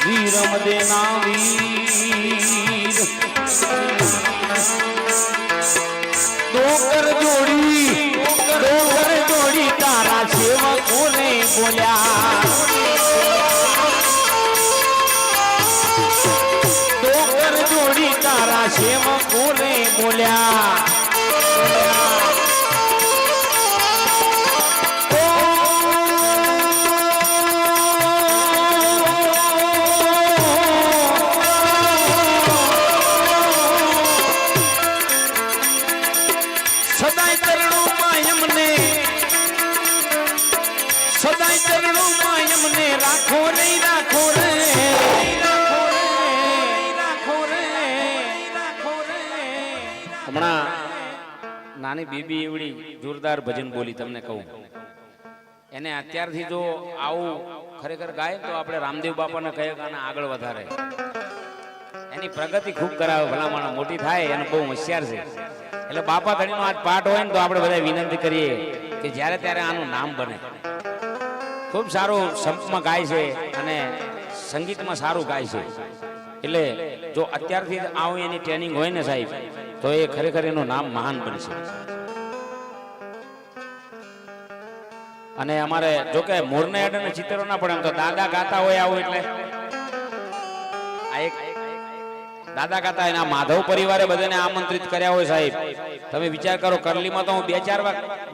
વીરમ દેના વીર ડોકર જોડી તારા સેવકોને બોલ્યા ડોકર જોડી તારા સેવકોને બોલ્યા રાખો નહીં રાખો રે હમણાં નાની બીબી એવડી જોરદાર ભજન બોલી તમને કહું એને અત્યારથી જો આવું ખરેખર ગાય તો આપણે રામદેવ બાપાને કહે કે આગળ વધારે એની પ્રગતિ ખૂબ કરાવે ભલામણ મોટી થાય એને બહુ હોશિયાર છે એટલે બાપા ધણીનો આજ પાઠ હોય ને તો આપણે બધા વિનંતી કરીએ કે જ્યારે ત્યારે આનું નામ બને ખૂબ સારું સંપમાં ગાય છે અને સંગીતમાં સારું ગાય છે એટલે જો અત્યારથી આવું એની ટ્રેનિંગ હોય ને સાહેબ તો એ ખરેખર એનું નામ મહાન બનશે અને અમારે જો કે મોરને હેડને ચિત્રો ના પડે એમ તો દાદા ગાતા હોય આવું એટલે આ એક દાદા ગાતા એના માધવ પરિવારે બધાને આમંત્રિત કર્યા હોય સાહેબ તમે વિચાર કરો કરલીમાં તો હું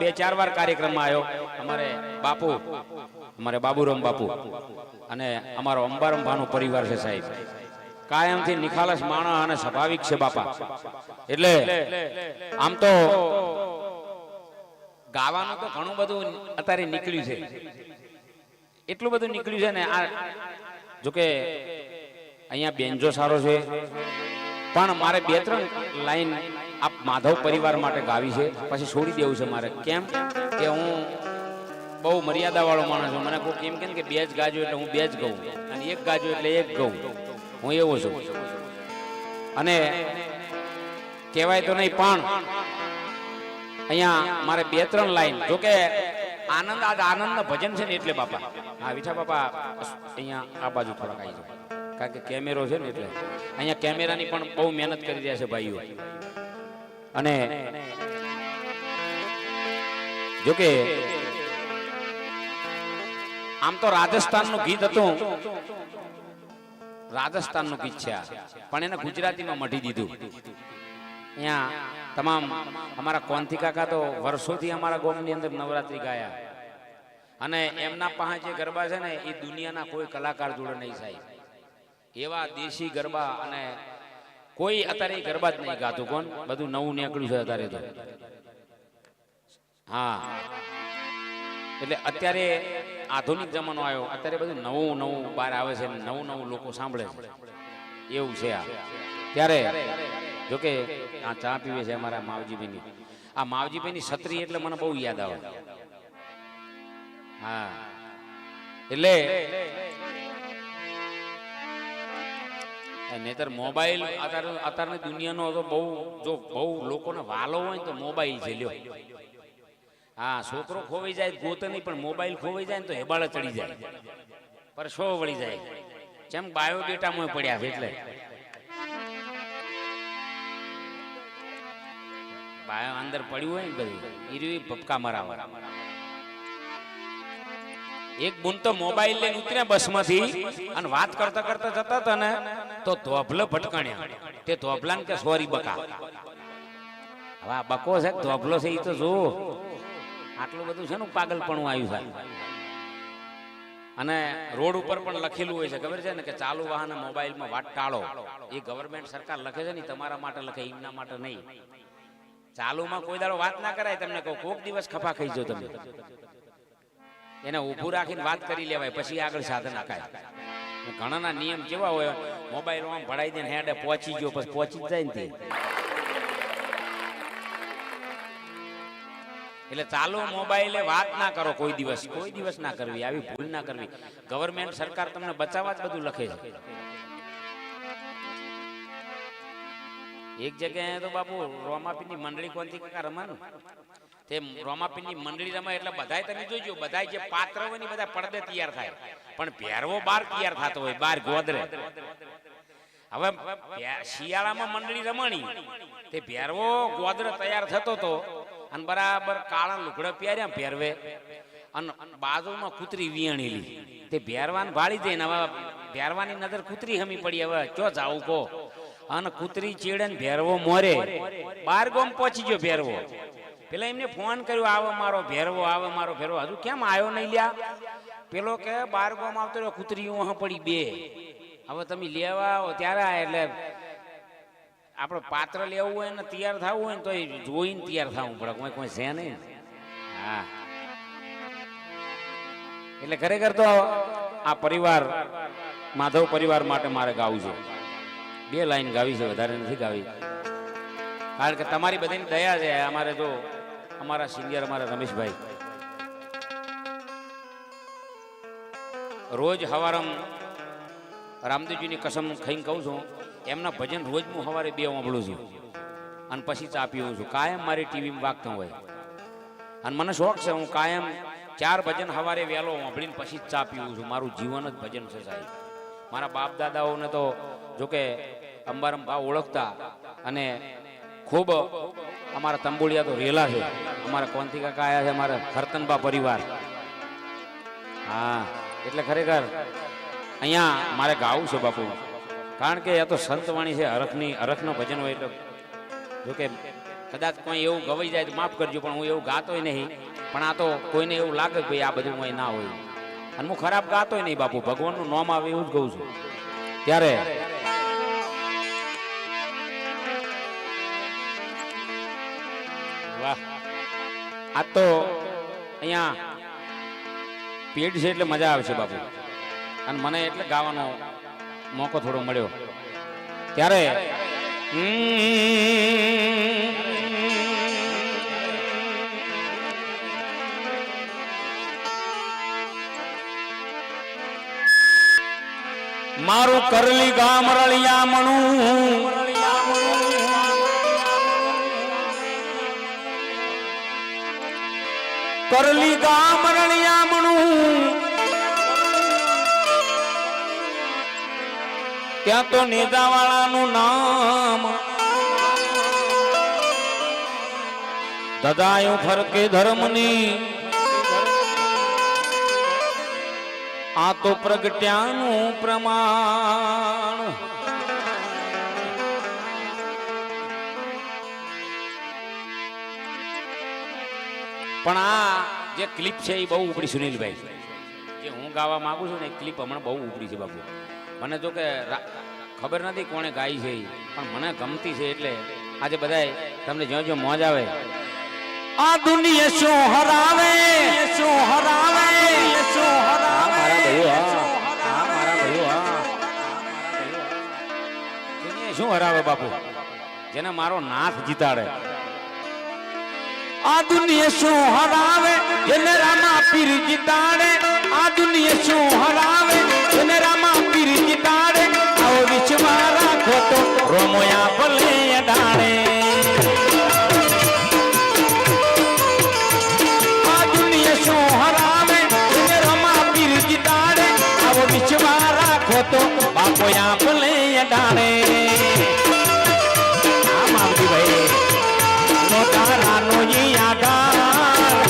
બે ચાર વાર કાર્યક્રમમાં આવ્યો અમારે બાપુ અમારે બાબુરામ બાપુ અને અમારો અંબારામ ભાનો પરિવાર છે સાહેબ કાયમથી નિખાલસ માણસ અને સ્વાભાવિક છે બાપા એટલે આમ તો ગાવાનું તો ઘણું બધું અત્યારે નીકળ્યું છે એટલું બધું નીકળ્યું છે ને આ જોકે અહીંયા બેન્જો સારો છે પણ મારે 2-3 લાઈન આપ માધવ પરિવાર માટે ગાવી છે પછી છોડી દેવું છે મારે કેમ કે હું બહુ મર્યાદા વાળો માણસ છું મને કોઈ કેમ કે 2 જ ગાજો એટલે હું 2 જ ગાઉં અને 1 ગાજો એટલે 1 ગાઉં હું એવો છું અને કહેવાય તો નહીં પણ અહીંયા મારે 2-3 લાઈન જોકે આનંદના ભજન છે ને એટલે બાપા હા વિઠા બાપા અહીંયા આ બાજુ થોડાક આવી જાય કારણ કે કેમેરો છે ને એટલે અહીંયા કેમેરાની પણ બહુ મહેનત કરી રહ્યા છે ભાઈઓ અને જોકે આમ તો રાજસ્થાનનું ગીત હતું રાજસ્થાનનું ગીત છે પણ એને ગુજરાતીમાં મઢી દીધું અહીંયા તમામ અમારા કોંથી કાકા તો વર્ષોથી અમારા ગામની અંદર નવરાત્રી ગાયા અને એમના પાસે જે ગરબા છે ને એ દુનિયાના કોઈ કલાકાર જોડે નહીં સાહેબ એવા દેશી ગરબા અને કોઈ અત્યારે ગરબા જ નહીં ગાતું કોણ બધું નવું નીકળ્યું છે અત્યારે તો હા એટલે અત્યારે આધુનિક જમાનો આવ્યો અત્યારે બધું નવું બહાર આવે છે નવું લોકો સાંભળે છે એવું છે આ ત્યારે જોકે આ ચા પીવે છે અમારા માવજીભાઈની આ માવજીભાઈની છત્રી એટલે મને બહુ યાદ આવે હા એટલે નહીતર મોબાઈલ અત્યારની દુનિયાનો તો બહુ લોકોને વાલો હોય તો મોબાઈલ છે લ્યો હા છોકરો ખોવાઈ જાય ગોતે નહીં પણ મોબાઈલ ખોવાઈ જાય ને તો હેબાળે ચડી જાય પર શો વળી જાય જેમ બાયોડેટામાં પડ્યા છે એટલે બાયો અંદર પડ્યું હોય ને બધું ઈરવી ભપકા મરાવા એક બુન તો મોબાઈલ લઈને ઉતર્યા બસમાંથી અને વાત કરતા જતા હતા ને તો ધોભલો ભટકાણ્યા તે ધોભલાને કે સોરી બકા હવે આ બકો છે ધોભલો છે એ તો જો આટલું બધું છે ને પાગલપણું આવ્યું છે અને રોડ ઉપર પણ લખેલું હોય છે ખબર છે ને કે ચાલુ વાહન મોબાઈલમાં વાત ટાળો એ ગવર્મેન્ટ સરકાર લખે છે ને તમારા માટે લખે એમના માટે નહીં ચાલુમાં કોઈ દાડો વાત ના કરાય તમને કહું કોક દિવસ ખફા ખાઈ જો તમે એને ઊભું રાખીને વાત કરી લેવાય પછી આગળ સાધન આખાય ઘણાના નિયમ કેવા હોય મોબાઈલ આમ ભરાઈ દે ને હેડે પહોંચી ગયો પછી પહોંચી જ જાય ને એટલે ચાલુ મોબાઈલે વાત ના કરો કોઈ દિવસ ના કરવી આવી ભૂલ ના કરવી ગવર્મેન્ટ સરકાર તમને બચાવવા જ બધું લખે છે એક જગ્યાએ તો બાપુ રોમાપીની મંડળી કોનથી કાકા રમાનું તે રોમાપીરની મંડળી રમાય એટલે બધાય તમે જોજો, બધાય જે પાત્ર હોય ને બધા પડદે તૈયાર થાય, પણ ભેરવો બાર તૈયાર થતો હોય, બાર ગોદરે. હવે શિયાળામાં મંડળી રમણી તે ભેરવો ગોદરે તૈયાર થતો તો અને બરાબર કાળા લુગડા પહેર્યા ભેરવે અને બાજુમાં કૂતરી વિયાણેલી તે ભેરવાન ભાળી દે ને હવે ભેરવાની નજર કૂતરી હમી પડી, હવે ચો જાવું કો અને કૂતરી ચીડે ને ભેરવો મોરે, બાર ગોમ પહોંચી ગયો ભેરવો. પેલા એમને ફોન કર્યો, આવે મારો ભેરવો, આવે મારો ભેરવો, હજુ કેમ આવ્યો નહીં લ્યા? પેલો કે બાર ગોમ આવતો રહ્યો, કૂતરી વહાં પડી બે. હવે તમે લેવા આવો ત્યારે એટલે આપણે પાત્ર લેવું હોય ને તૈયાર થવું હોય ને તો જોઈને તૈયાર થવું પડે, કોઈ છે નહીં. હા, એટલે ખરેખર તો આ પરિવાર માધવ પરિવાર માટે મારે ગાવું છે. 2 લાઈન ગાવી છે, વધારે નથી ગાવી, કારણ કે તમારી બધાની દયા છે. અમારે જો અમારા સિનિયર અમારા રમેશભાઈ રોજ હવારમ રામદેવજીની કસમ ખાઈને કહું છું, એમના ભજન રોજ હું સવારે 2 વાંભળું છું અને પછી ચા પીવું છું. કાયમ મારી ટીવીમાં વાગતા હોય અને મને શોખ છે, હું કાયમ 4 ભજન સવારે વહેલો વાંભળીને પછી જ ચા પીવું છું. મારું જીવન જ ભજન છે સાહેબ. મારા બાપ દાદાઓને તો જોકે અંબારમ ભાવ ઓળખતા અને ખૂબ અમારા તંબુડિયા તો રેલા છે. અમારા કોંતી કાકા આવ્યા છે, અમારા ખરતનબા પરિવાર. હા, એટલે ખરેખર અહીંયા મારે ગાવું છે બાપુ, કારણ કે આ તો સંતવાણી છે, હરખનો ભજન હોય. એટલે જોકે કદાચ કોઈ એવું ગવાઈ જાય તો માફ કરજો, પણ હું એવું ગાતોય નહીં. પણ આ તો કોઈને એવું લાગે કે ભાઈ આ બધું કંઈ ના હોય, અને હું ખરાબ ગાતોય નહીં બાપુ, ભગવાનનું નામ આવે એવું જ કહું છું. ત્યારે વાહ, આ તો અહીંયા પેટ છે એટલે મજા આવશે બાપુ, અને મને એટલે ગાવાનો મોકો થોડો મળ્યો. ત્યારે મારું કરલી ગામ રળિયામણું, કરલી ગામ રળિયામણું, ત્યાં તો નેજાવાળાનું નામ દદાયું ફરકે ધર્મની, આ તો પ્રગટ્યાનું પ્રમાણ. પણ આ જે ક્લિપ છે એ બહુ ઉપડી સુનિલભાઈ, જે હું ગાવા માંગુ છું ને એ ક્લિપ હમણાં બહુ ઉપડી છે બાપુ. મને જો કે ખબર નથી કોણે ગાઈ છે, પણ મને ગમતી છે એટલે આજે બધાય તમને જો જો મોજ આવે. આ દુનિયા શું હરાવે, શું હરાવે, શું હરાવે મારા ભાઈઓ, હા મારા ભાઈઓ, હા દુનિયા શું હરાવે બાપુ, જેને મારો નાથ જીતાડે. આ દુનિયા શું હરાવે, જેને રામા પીર જીતાડે. આ દુનિયા શું હરાવે, જેને રામા પીર જીતાડે. આવો વિશ્વા રાખો તો રોમોયા ભલે ડાળે. આ દુનિયા શું હરાવે, જેને રામા પીર જીતાડે. આવો વિશ્વા રાખો તો બાપોયા ભલે ડાળે. આ માવજી ભાઈ તારાનો ઈ આધાર,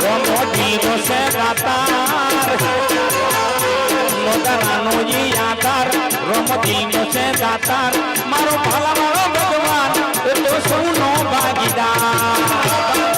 રોમો દીનો છે દાતાર. તારાનો ઈ આધાર, રોમો દીનો છે દાતાર. મારો ભલા વાળો ભગવાન એ તો સૌનો ભાગીદાર.